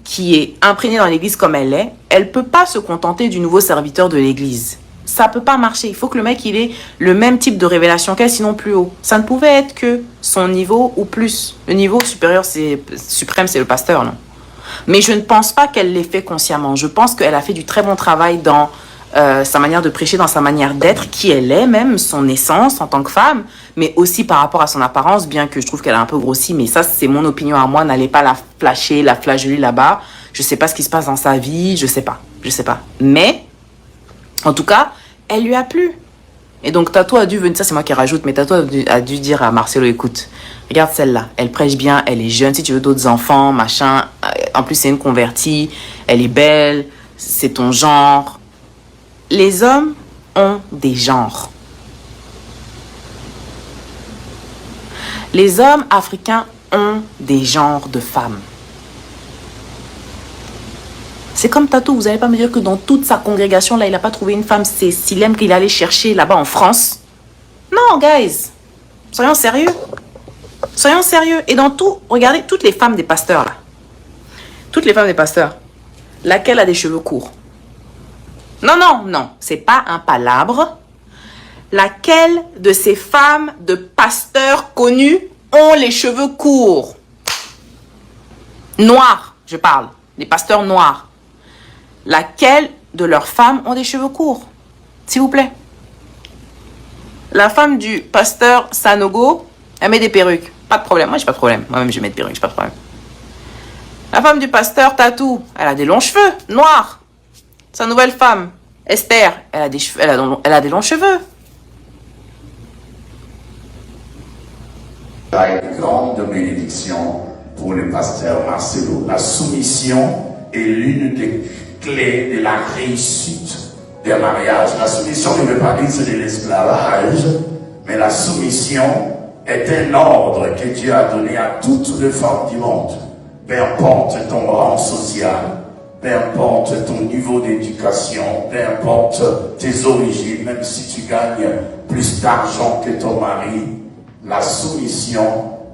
qui est imprégnée dans l'église comme elle peut pas se contenter du nouveau serviteur de l'église. Ça peut pas marcher. Il faut que le mec il ait le même type de révélation qu'elle, sinon plus haut. Ça ne pouvait être que son niveau ou plus. Le niveau supérieur, suprême, c'est le pasteur, non? Mais je ne pense pas qu'elle l'ait fait consciemment. Je pense qu'elle a fait du très bon travail dans sa manière de prêcher, dans sa manière d'être, qui elle est même, son essence en tant que femme, mais aussi par rapport à son apparence, bien que je trouve qu'elle a un peu grossi, mais ça, c'est mon opinion à moi. N'allez pas la flasher, la flageller là-bas. Je sais pas ce qui se passe dans sa vie, je sais pas. Mais... en tout cas, elle lui a plu. Et donc, Tato a dû venir, ça c'est moi qui rajoute, mais Tato a dû dire à Marcelo, écoute, regarde celle-là, elle prêche bien, elle est jeune, si tu veux d'autres enfants, machin, en plus c'est une convertie, elle est belle, c'est ton genre. Les hommes ont des genres. Les hommes africains ont des genres de femmes. C'est comme Tato, vous n'allez pas me dire que dans toute sa congrégation, là, il n'a pas trouvé une femme Silem qu'il allait chercher là-bas en France. Non, guys. Soyons sérieux. Soyons sérieux. Et dans tout, regardez toutes les femmes des pasteurs, là. Toutes les femmes des pasteurs. Laquelle a des cheveux courts? Non. C'est pas un palabre. Laquelle de ces femmes de pasteurs connus ont les cheveux courts? Noirs, je parle. Les pasteurs noirs. Laquelle de leurs femmes ont des cheveux courts? S'il vous plaît. La femme du pasteur Sanogo, elle met des perruques. Pas de problème. Moi, j'ai pas de problème. Moi-même, je vais mettre des perruques. J'ai pas de problème. La femme du pasteur Tatou, elle a des longs cheveux noirs. Sa nouvelle femme, Esther, elle a des longs cheveux. La grande bénédiction pour le pasteur Marcelo. La soumission est l'une des clés de la réussite des mariages. La soumission ne veut pas dire c'est de l'esclavage, mais la soumission est un ordre que Dieu a donné à toutes les femmes du monde. Peu importe ton rang social, peu importe ton niveau d'éducation, peu importe tes origines, même si tu gagnes plus d'argent que ton mari, la soumission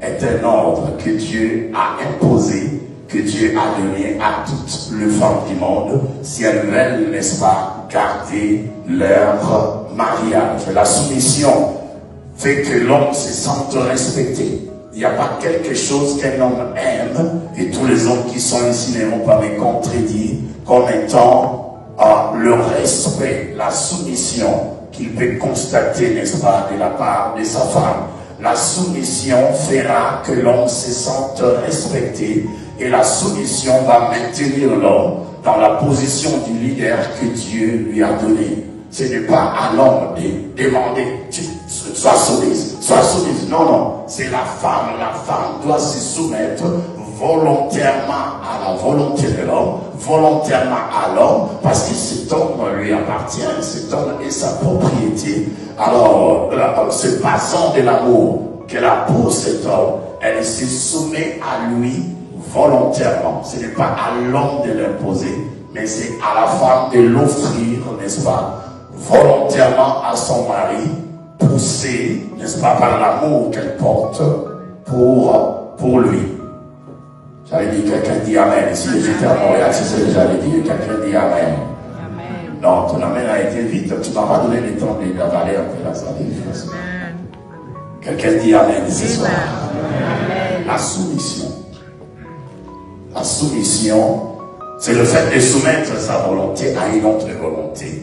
est un ordre que Dieu a imposé, que Dieu a donné à toutes les femmes du monde, si elles veulent, n'est-ce pas, garder leur mariage. La soumission fait que l'homme se sente respecté. Il n'y a pas quelque chose qu'un homme aime, et tous les hommes qui sont ici ne vont pas me contredire, comme étant le respect, la soumission qu'il peut constater, n'est-ce pas, de la part de sa femme. La soumission fera que l'homme se sente respecté, et la soumission va maintenir l'homme dans la position du leader que Dieu lui a donné. Ce n'est pas à l'homme de demander, sois soumise, sois soumise. Non, non, c'est la femme. La femme doit se soumettre volontairement à la volonté de l'homme, volontairement à l'homme, parce que cet homme lui appartient, cet homme est sa propriété. Alors, se basant de l'amour qu'elle a pour cet homme, elle se soumet à lui volontairement. Ce n'est pas à l'homme de l'imposer, mais c'est à la femme de l'offrir, n'est-ce pas, volontairement à son mari, poussé, n'est-ce pas, par l'amour qu'elle porte pour lui. J'avais dit, quelqu'un dit Amen. Si j'étais à Montréal, c'est ce que j'avais dit, quelqu'un dit Amen. Amen. Non, ton Amen a été vite, tu m'as pas donné le temps d'avaler un peu la salle. Quelqu'un dit Amen ce soir. La soumission. La soumission, c'est le fait de soumettre sa volonté à une autre volonté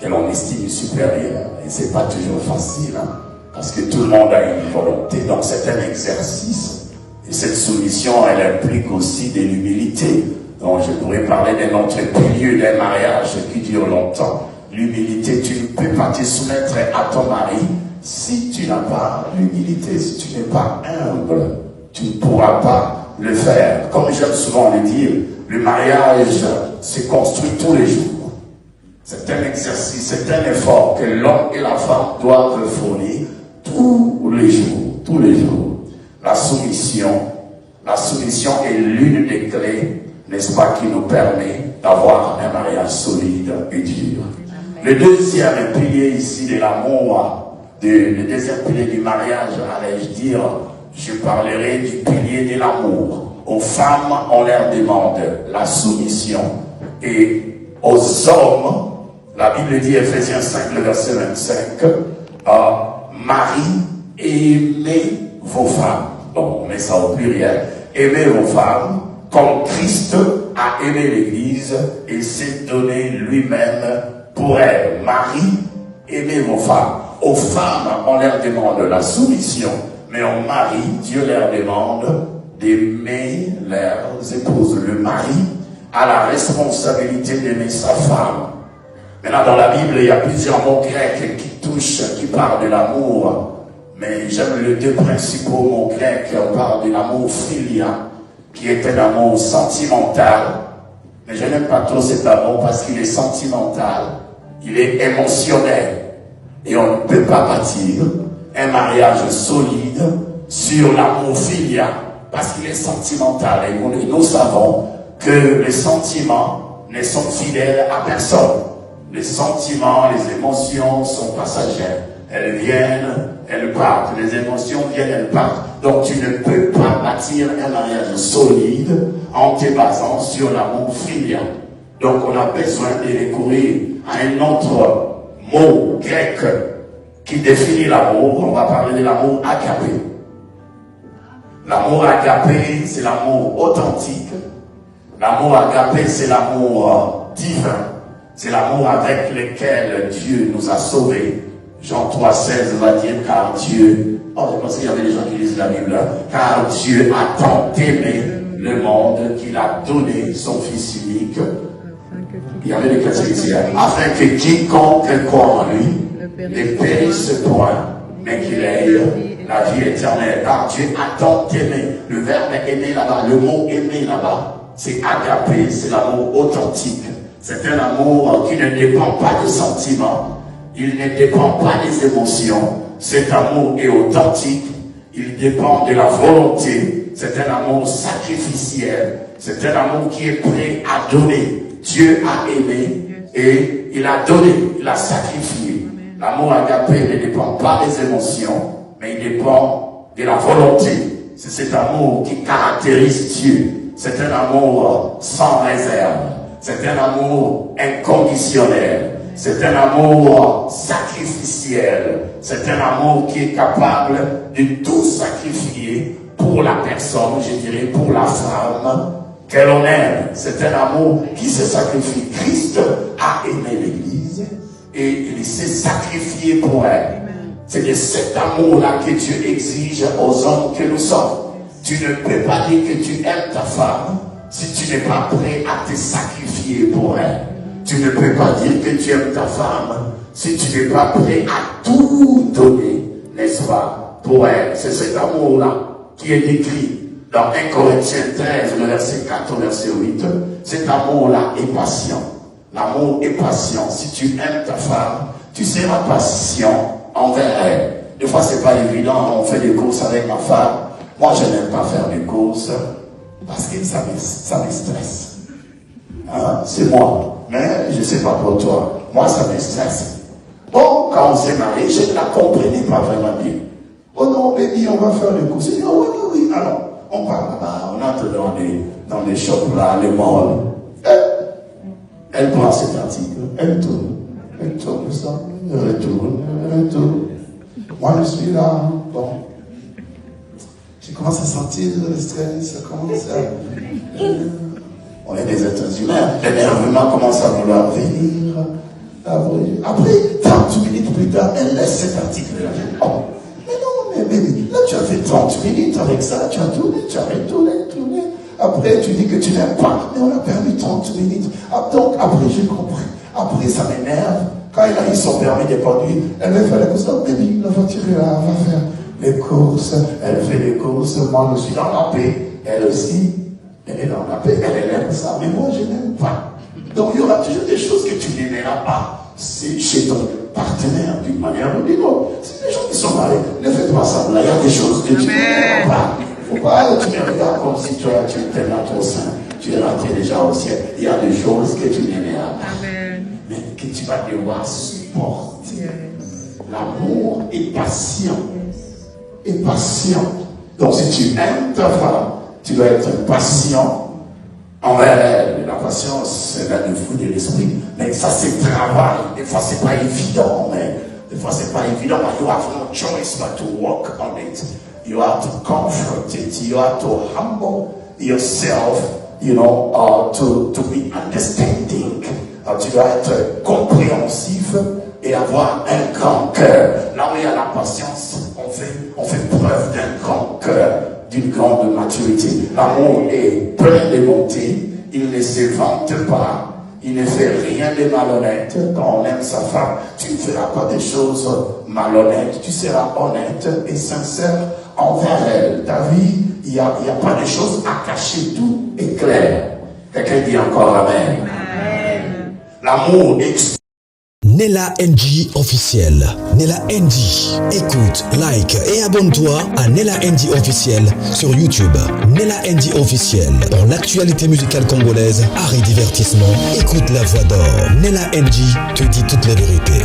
que l'on estime supérieure. Et c'est pas toujours facile, hein, parce que tout le monde a une volonté. Donc c'est un exercice. Et cette soumission, elle implique aussi de l'humilité. Donc je pourrais parler d'un autre pilier d'un mariage qui dure longtemps. L'humilité, tu ne peux pas te soumettre à ton mari si tu n'as pas l'humilité, si tu n'es pas humble. Tu ne pourras pas le faire. Comme j'aime souvent le dire, le mariage se construit tous les jours. C'est un exercice, c'est un effort que l'homme et la femme doivent fournir tous les jours, tous les jours. La soumission est l'une des clés, n'est-ce pas, qui nous permet d'avoir un mariage solide et dur. Le deuxième pilier ici de l'amour, le deuxième pilier du mariage, allais-je dire, je parlerai du pilier de l'amour. Aux femmes, on leur demande la soumission. Et aux hommes, la Bible dit, Ephésiens 5, le verset 25, Marie, aimez vos femmes. Donc, on met ça au pluriel. Aimez vos femmes comme Christ a aimé l'Église et s'est donné lui-même pour elle. Marie, aimez vos femmes. Aux femmes, on leur demande la soumission, mais aux maris, Dieu leur demande d'aimer leurs épouses. Le mari a la responsabilité d'aimer sa femme. Maintenant, dans la Bible, il y a plusieurs mots grecs qui parlent de l'amour. Mais j'aime les deux principaux mots grecs. On parle de l'amour philia, qui est un amour sentimental. Mais je n'aime pas trop cet amour parce qu'il est sentimental. Il est émotionnel. Et on ne peut pas bâtir un mariage solide sur l'amour philia parce qu'il est sentimental. Et nous savons que les sentiments ne sont fidèles à personne. Les sentiments, les émotions sont passagères. Elles viennent, elles partent. Les émotions viennent, elles partent. Donc tu ne peux pas bâtir un mariage solide en te basant sur l'amour filial. Donc on a besoin de recourir à un autre mot grec qui définit l'amour. On va parler de l'amour agapé. L'amour agapé, c'est l'amour authentique. L'amour agapé, c'est l'amour divin. C'est l'amour avec lequel Dieu nous a sauvés. Jean 3,16 va dire, car Dieu, je pensais qu'il y avait des gens qui lisent la Bible, car Dieu a tant aimé le monde qu'il a donné son Fils unique. Il y avait des chrétiens ici, afin que quiconque croit en lui ne périsse point, mais qu'il ait la vie éternelle. Car Dieu a tant aimé. Le verbe aimer là-bas, le mot aimer là-bas, c'est agapé, c'est l'amour authentique. C'est un amour qui ne dépend pas des sentiments, il ne dépend pas des émotions. Cet amour est authentique, il dépend de la volonté. C'est un amour sacrificiel, c'est un amour qui est prêt à donner. Dieu a aimé et il a donné, il a sacrifié. L'amour agapé ne dépend pas des émotions, mais il dépend de la volonté. C'est cet amour qui caractérise Dieu. C'est un amour sans réserve. C'est un amour inconditionnel. C'est un amour sacrificiel. C'est un amour qui est capable de tout sacrifier pour la personne, je dirais pour la femme qu'elle en aime. C'est un amour qui se sacrifie. Christ a aimé l'Église et il s'est sacrifié pour elle. C'est de cet amour-là que Dieu exige aux hommes que nous sommes. Tu ne peux pas dire que tu aimes ta femme si tu n'es pas prêt à te sacrifier pour elle. Tu ne peux pas dire que tu aimes ta femme si tu n'es pas prêt à tout donner, n'est-ce pas, pour elle. C'est cet amour-là qui est décrit dans 1 Corinthiens 13, le verset 4 au verset 8. Cet amour-là est patient. L'amour est patient. Si tu aimes ta femme, tu seras patient envers elle. Des fois, c'est pas évident. On fait des courses avec ma femme. Moi, je n'aime pas faire des courses parce que ça me stresse. Hein? C'est moi. Mais je ne sais pas pour toi. Moi, ça me stresse. Bon, quand on s'est marié, je ne la comprenais pas vraiment bien. Oh non, baby, on va faire des courses. Je dis, oh oui. Alors, on part là-bas, on entre dans les shops là, les malls. Elle prend cet article, elle tourne ça, elle retourne. Moi, je suis là, bon. Je commence à sentir le stress, ça commence à... on est des êtres humains. L'énervement commence à vouloir venir. Après, 30 minutes plus tard, elle laisse cet article-là. Oh, mais non, mais baby, là tu as fait 30 minutes avec ça, tu as tourné, tu as retourné. Après, tu dis que tu n'aimes pas, mais on a perdu 30 minutes. Donc, après, j'ai compris. Après, ça m'énerve. Quand elle a eu son permis de conduire, elle veut faire les courses. Donc, baby, la voiture est là, elle va faire les courses. Elle fait les courses. Moi, je suis dans la paix. Elle aussi, elle est dans la paix. Elle aime ça, mais moi, je n'aime pas. Donc, il y aura toujours des choses que tu n'aimeras pas. C'est chez ton partenaire, d'une manière ou d'une autre. C'est des gens qui sont mariés. Ne faites pas ça. Il y a des choses que tu n'aimeras pas. Faut pas, tu me regardes comme si tu étais dans ton sein. Tu es rentré déjà au ciel. Il y a des choses que tu n'aimeras pas. Mais que tu vas devoir supporter. L'amour est patient. Est patient. Donc si tu aimes ta femme, tu dois être patient envers elle. La patience, c'est là le fruit de l'esprit. Mais ça, c'est travail. Des fois, c'est pas évident. Mais des fois, c'est pas évident. But you have no choice but to work on it. You have to confront it. You have to humble yourself, to be understanding. Tu dois être compréhensif et avoir un grand cœur. Là où il y a la patience, on fait preuve d'un grand cœur, d'une grande maturité. L'amour est plein de bonté. Il ne se vante pas. Il ne fait rien de malhonnête. Quand on aime sa femme, tu ne feras pas des choses malhonnêtes. Tu seras honnête et sincère envers elle. Ta vie, il n'y a pas de choses à cacher. Tout est clair. Quelqu'un dit encore Amen. Amen. L'amour est... Nella NG officiel. Nella NG. Écoute, like et abonne-toi à Nella NG officiel sur YouTube. Nella NG officiel. Pour l'actualité musicale congolaise, art et divertissement, écoute la voix d'or. Nella NG te dit toutes les vérités.